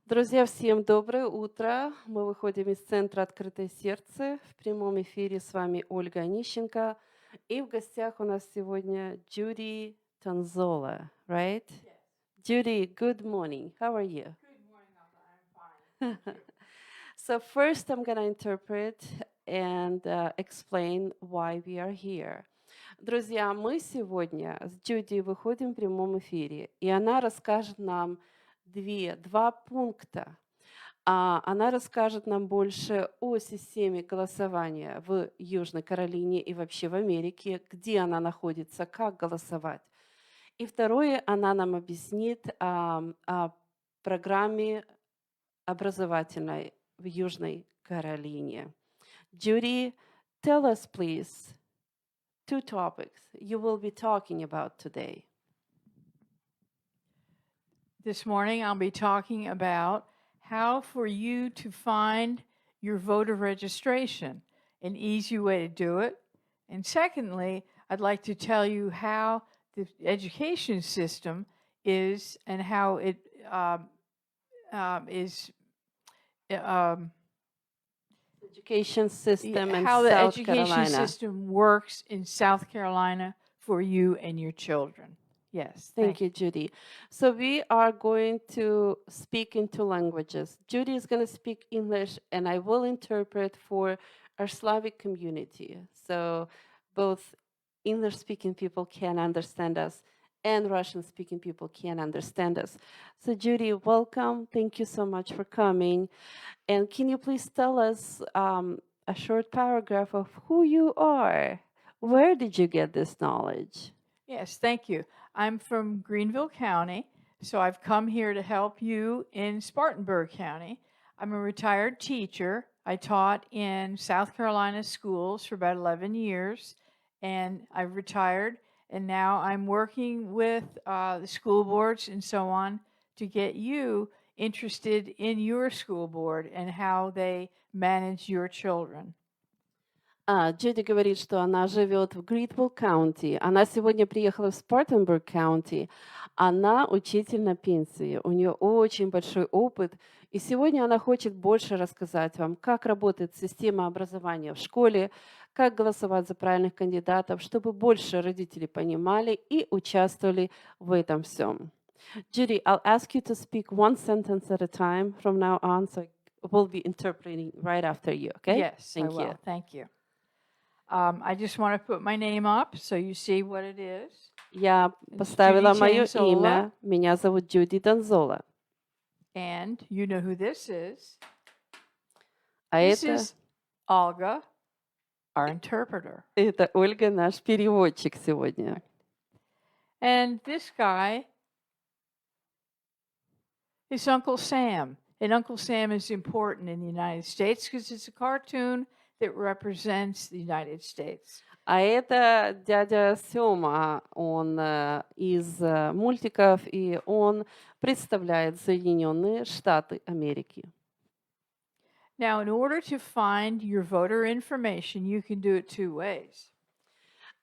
Друзья, всем доброе утро. Мы выходим из Центра «Открытое сердце». В прямом эфире с вами Ольга Anischenko. И в гостях у нас сегодня Judy Tanzola, right? Judy, good morning. How are you? So first I'm going to interpret and explain why we are here. Друзья, мы сегодня с Джуди выходим в прямом эфире, и она расскажет нам два пункта. Она расскажет нам больше о системе голосования в Южной Каролине и вообще в Америке, где она находится, как голосовать. И второе, она нам объяснит о программе образовательной в Южной Каролине. Judy, tell us, please, two topics you will be talking about today. This morning I'll be talking about how for you to find your voter registration, an easy way to do it. And secondly, I'd like to tell you how the education system is and how it Education system in how the South education Carolina. system works in South Carolina for you and your children. Yes, Thank you, Judy. So we are going to speak in two languages. Judy is going to speak English, and I will interpret for our Slavic community. So both English-speaking people can understand us, and Russian-speaking people can understand us. So Judy, welcome. Thank you so much for coming. And can you please tell us a short paragraph of who you are? Where did you get this knowledge? Yes, thank you. I'm from Greenville County, so I've come here to help you in Spartanburg County. I'm a retired teacher. I taught in South Carolina schools for about 11 years, and I've retired, and now I'm working with the school boards and so on to get you interested in your school board and how they manage your children. Джуди говорит, что она живет в Гринвилл Каунти. Она сегодня приехала в Спартенбург Каунти. Она учитель на пенсии. У нее очень большой опыт. И сегодня она хочет больше рассказать вам, как работает система образования в школе, как голосовать за правильных кандидатов, чтобы больше родителей понимали и участвовали в этом всем. Judy, I'll ask you to speak one sentence at a time from now on, so we'll be interpreting right after you, okay? Yes, I will. Thank you. I just want to put my name up so you see what it is. Я поставила мое имя. Меня зовут Judy Tanzola. And you know who this is. This is Olga, our interpreter. Это Ольга, наш переводчик сегодня. And this guy is Uncle Sam. And Uncle Sam is important in the United States because it's a cartoon that represents the United States. А это дядя Сёма, он из мультиков, и он представляет Соединенные Штаты Америки. Now, in order to find your voter information, you can do it two ways.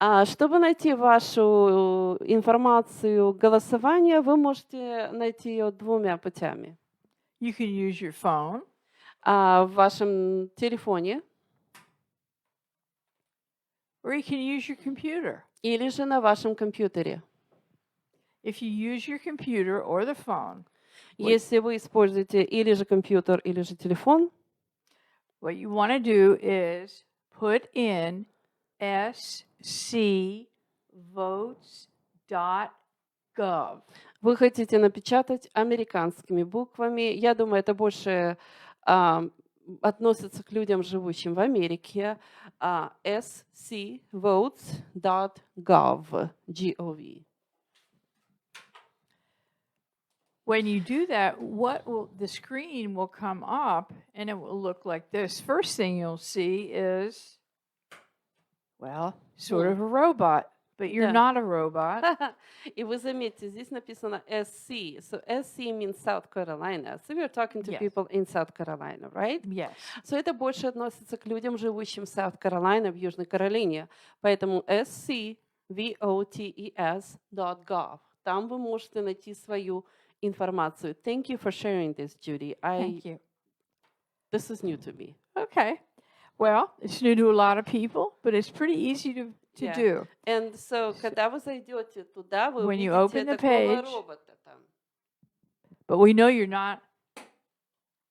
Чтобы найти вашу информацию голосования, вы можете найти ее двумя путями. You can use your phone. В вашем телефоне. Or you can use your computer. Или же на вашем компьютере. If you use your computer or the phone, если вы используете или же компьютер, или же телефон, what you want to do is put in scvotes.gov. Вы хотите напечатать американскими буквами. Я думаю, это больше относится к людям, живущим в Америке. scvotes.gov. G-O-V. When you do that, the screen will come up and it will look like this. First thing you'll see is, well, sort of a robot, but you're not a robot. И вы заметите, здесь написано SC. So SC means South Carolina. So we are talking to people in South Carolina, right? Yes. So это больше относится к людям, живущим в South Carolina, в Южной Каролине. Поэтому scvotes.gov. Там вы можете найти свою информацию. Thank you for sharing this, Judy. Thank you. This is new to me. Okay. Well, it's new to a lot of people, but it's pretty easy to Yeah. do. And so, когда вы зайдете туда, вы When you увидите open the такого page, робота там. But we know you're not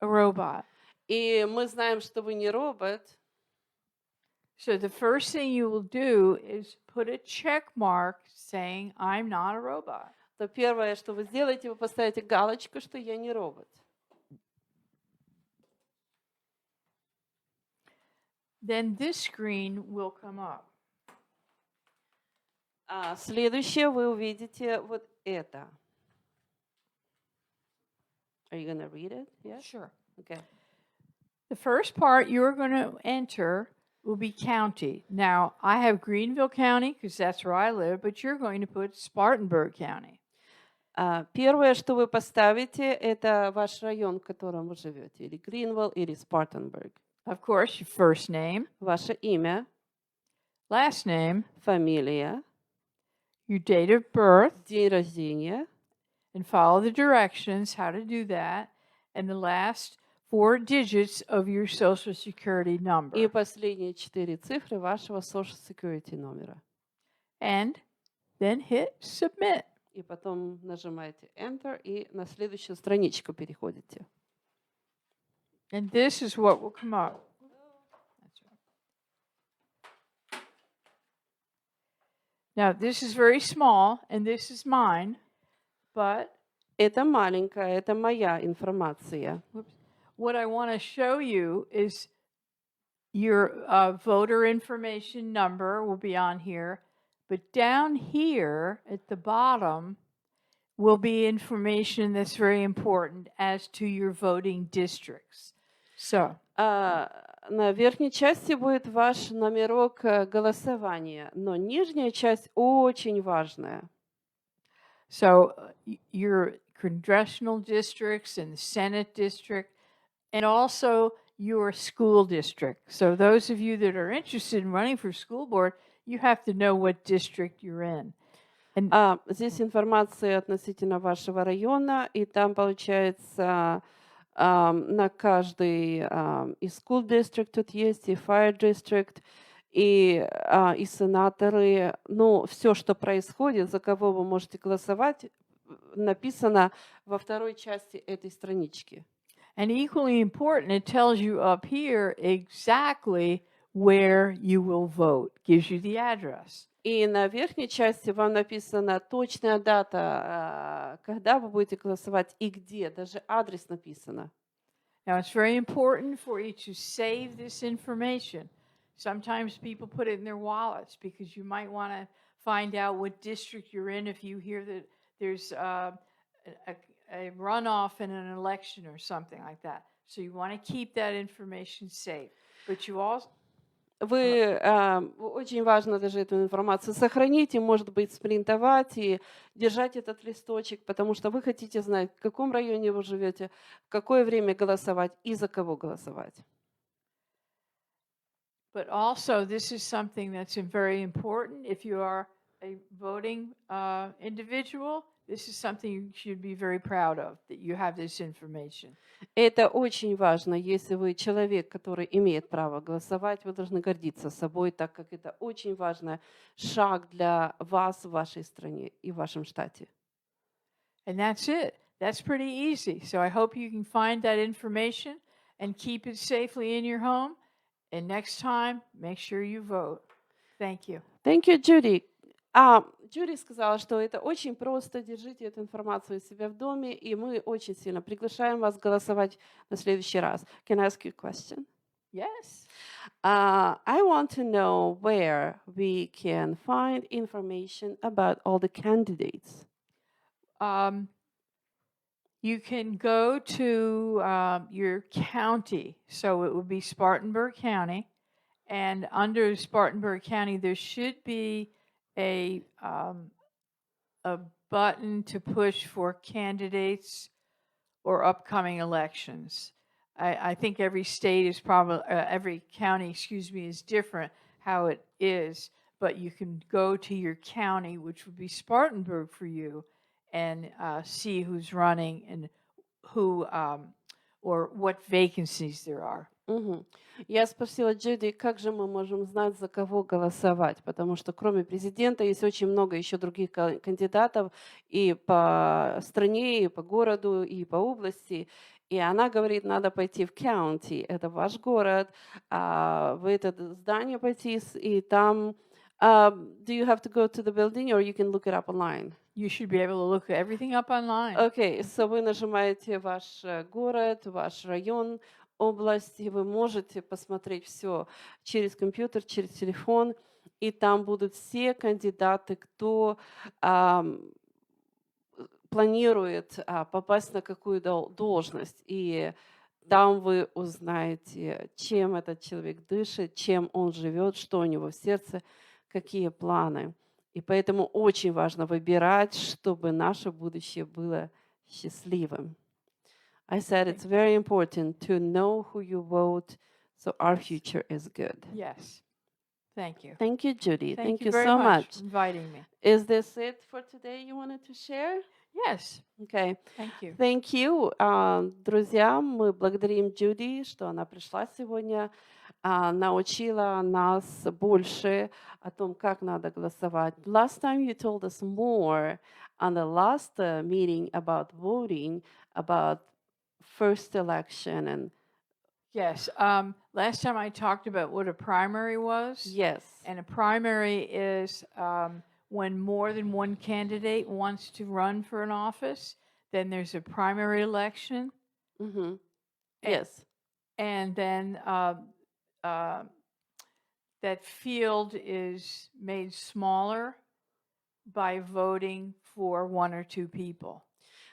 a robot. И мы знаем, что вы не робот. So the first thing you will do is put a check mark saying, I'm not a robot. То первое, что вы сделаете, вы поставите галочку, что я не робот. Then this screen will come up. Следующее вы увидите вот это. Are you going to read it? Yeah? Sure. Okay. The first part you're going to enter will be county. Now, I have Greenville County because that's where I live, but you're going to put Spartanburg County. Первое, что вы поставите, это ваш район, в котором вы живете, или Гринвилл, или Спартанбург. Of course, your first name, Ваше имя, last name, фамилия, your date of birth, день рождения, and follow the directions how to do that, and the last 4 digits of your Social Security number. и последние 4 цифры вашего Social Security номера. And then hit submit. И потом нажимаете Enter и на следующую страничку переходите. And this is what will come up. Now, this is very small, and this is mine, but Это маленькая, это моя информация. what I want to show you is your voter information number will be on here, but down here at the bottom will be information that's very important as to your voting districts. So, На верхней части будет ваш номерок голосования, но нижняя часть очень важная. so your congressional districts and the Senate district, and also your school district. So those of you that are interested in running for school board, you have to know what district you're in. And Здесь информация относительно вашего района, и там получается на каждый и school district тут есть, и fire district, и сенаторы. Ну, все, что происходит, за кого вы можете голосовать, написано во второй части этой странички. And equally important, it tells you up here exactly where you will vote, gives you the address. И на верхней части вам написана точная дата, когда вы будете голосовать и где, даже адрес написано. Now, it's very important for you to save this information. Sometimes people put it in their wallets because you might want to find out what district you're in if you hear that there's a runoff in an election or something like that. So you want to keep that information safe. But you also Очень важно даже эту информацию сохранить и, может быть, спринтовать и держать этот листочек, потому что вы хотите знать, в каком районе вы живете, в какое время голосовать и за кого голосовать. But also, this is something that's very important. If you are a voting individual, this is something you should be very proud of, that you have this information. Это очень важно. Если вы человек, который имеет право голосовать, вы должны гордиться собой, так как это очень важный шаг для вас в вашей стране и в вашем штате. And that's it. That's pretty easy. So I hope you can find that information and keep it safely in your home. And next time, make sure you vote. Thank you. Thank you, Judy. Judy сказала, что это очень просто. Держите эту информацию у себя в доме, и мы очень сильно приглашаем вас голосовать на следующий раз. Can I ask you a question? Yes. I want to know where we can find information about all the candidates. You can go to your county. So it would be Spartanburg County. And under Spartanburg County, there should be a button to push for candidates or upcoming elections. I think every state is probably, every county, is different how it is. But you can go to your county, which would be Spartanburg for you, and see who's running and who or what vacancies there are. Мгм. Я спросила Джуди, как же мы можем знать, за кого голосовать, потому что кроме президента есть очень много еще других кандидатов и по стране, и по городу, и по области. И она говорит, надо пойти в county, это ваш город, в это здание пойти, и там, do you have to go to the building or you can look it up online? You should be able to look everything up online. Окей, so вы нажимаете ваш город, ваш район, область, и вы можете посмотреть все через компьютер, через телефон, и там будут все кандидаты, кто планирует попасть на какую должность. И там вы узнаете, чем этот человек дышит, чем он живет, что у него в сердце, какие планы. И поэтому очень важно выбирать, чтобы наше будущее было счастливым. I said it's very important to know who you vote so our future is good. Yes. Thank you. Thank you, Judy. Thank Thank you you very so much much. for inviting me. Is this it for today you wanted to share? Yes. Okay. Thank you. Thank you. Друзья, мы благодарим Judy, что она пришла сегодня, научила нас больше о том, как надо голосовать. Last time you told us more on the last meeting about voting, about first election and Yes. Last time I talked about what a primary was. yes. And a primary is when more than one candidate wants to run for an office, then there's a primary election. Mm-hmm. And- Yes. And then that field is made smaller by voting for one or two people.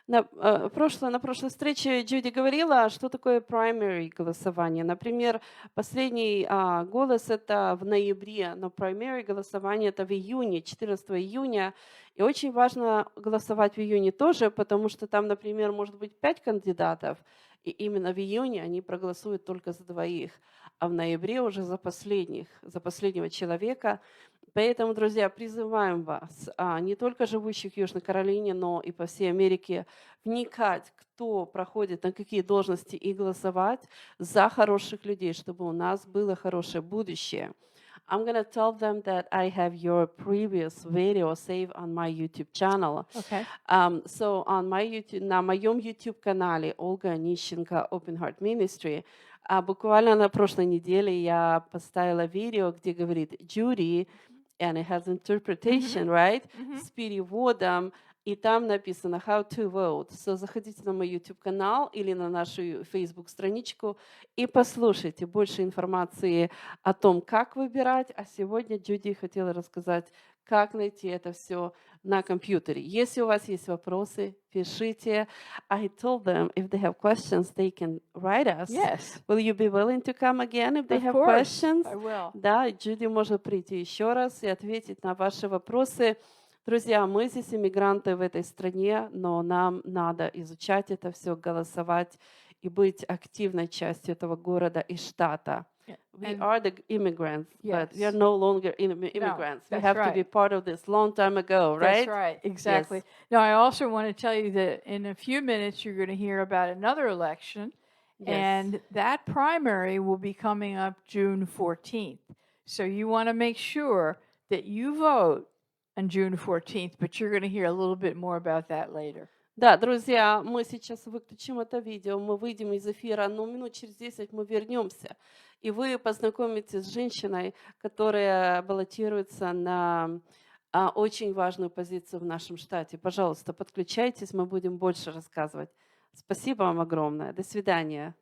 На прошлой встрече Джуди говорила, что такое primary голосование. Например, последний голос это в ноябре, но primary голосование это в июне, 14 июня. И очень важно голосовать в июне тоже, потому что там, например, может быть 5 кандидатов, и именно в июне они проголосуют только за двоих, а в ноябре уже за последнего человека. Поэтому, друзья, призываем вас, не только живущих в Южной Каролине, но и по всей Америке, вникать, кто проходит на какие должности, и голосовать за хороших людей, чтобы у нас было хорошее будущее. I'm going to tell them that I have your previous video saved on my YouTube channel. Okay. So on my YouTube, на моем YouTube-канале Olga Anischenko Open Heart Ministry, буквально на прошлой неделе я поставила видео, где говорит Judy, and it has interpretation, right? С переводом, и там написано how to vote. So заходите на мой YouTube-канал или на нашу Facebook-страничку и послушайте больше информации о том, как выбирать. А сегодня Джуди хотела рассказать, как найти это все на компьютере. Если у вас есть вопросы, пишите. I told them if they have questions, they can write us. Yes. Will you be willing to come again if they Of have course, questions? I will. Да, Джуди может прийти еще раз и ответить на ваши вопросы. Друзья, мы здесь иммигранты в этой стране, но нам надо изучать это все, голосовать и быть активной частью этого города и штата. Yeah, We and- are the immigrants, but we are Yes. no longer immigrants. We that's have to be right. part of this long time ago, right? That's right, exactly. Now, I also want to tell you that in a few minutes you're going to hear about another election, Yes. and that primary will be coming up June 14th. So you want to make sure that you vote on June 14th, but you're going to hear a little bit more about that later. Да, друзья, мы сейчас выключим это видео, мы выйдем из эфира, но минут через 10 мы вернемся, и вы познакомитесь с женщиной, которая баллотируется на очень важную позицию в нашем штате. Пожалуйста, подключайтесь, мы будем больше рассказывать. Спасибо вам огромное. До свидания.